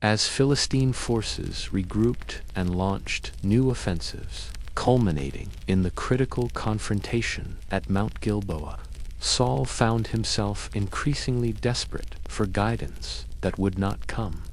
As Philistine forces regrouped and launched new offensives, culminating in the critical confrontation at Mount Gilboa, Saul found himself increasingly desperate for guidance that would not come.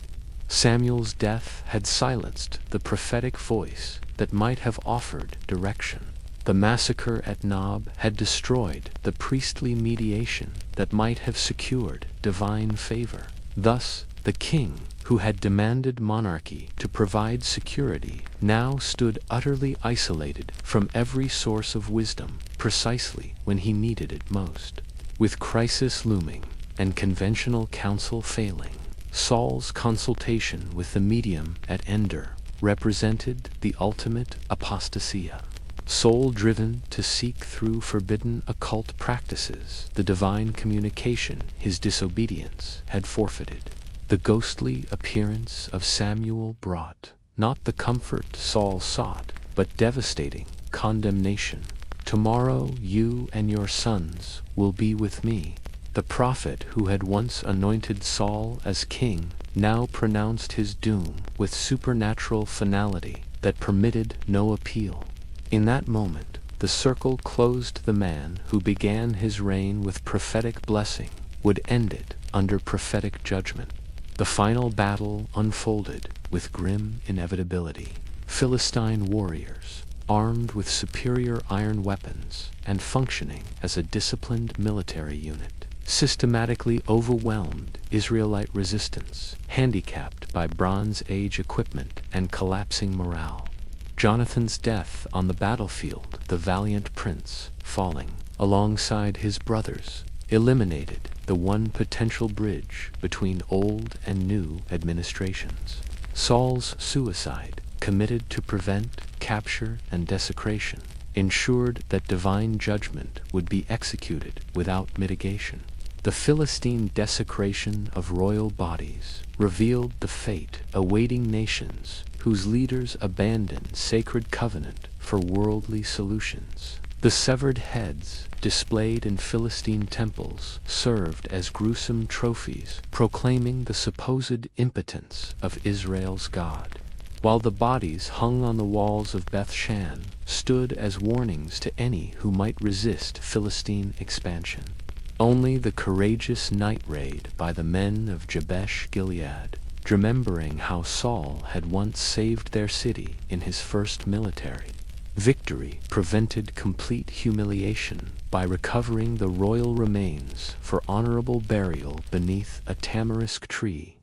Samuel's death had silenced the prophetic voice that might have offered direction. The massacre at Nob had destroyed the priestly mediation that might have secured divine favor. Thus, the king, who had demanded monarchy to provide security, now stood utterly isolated from every source of wisdom, precisely when he needed it most. With crisis looming and conventional counsel failing, Saul's consultation with the medium at Endor represented the ultimate apostasia. Soul-driven to seek through forbidden occult practices the divine communication his disobedience had forfeited. The ghostly appearance of Samuel brought not the comfort Saul sought, but devastating condemnation. "Tomorrow you and your sons will be with me." The prophet who had once anointed Saul as king now pronounced his doom with supernatural finality that permitted no appeal. In that moment, the circle closed. The man who began his reign with prophetic blessing would end it under prophetic judgment. The final battle unfolded with grim inevitability. Philistine warriors, armed with superior iron weapons and functioning as a disciplined military unit, systematically overwhelmed Israelite resistance, handicapped by Bronze Age equipment and collapsing morale. Jonathan's death on the battlefield, the valiant prince falling alongside his brothers, eliminated the one potential bridge between old and new administrations. Saul's suicide, committed to prevent capture and desecration, ensured that divine judgment would be executed without mitigation. The Philistine desecration of royal bodies revealed the fate awaiting nations whose leaders abandoned sacred covenant for worldly solutions. The severed heads displayed in Philistine temples served as gruesome trophies, proclaiming the supposed impotence of Israel's God, while the bodies hung on the walls of Beth-shan stood as warnings to any who might resist Philistine expansion. Only the courageous night raid by the men of Jabesh-Gilead, remembering how Saul had once saved their city in his first military victory, prevented complete humiliation by recovering the royal remains for honorable burial beneath a tamarisk tree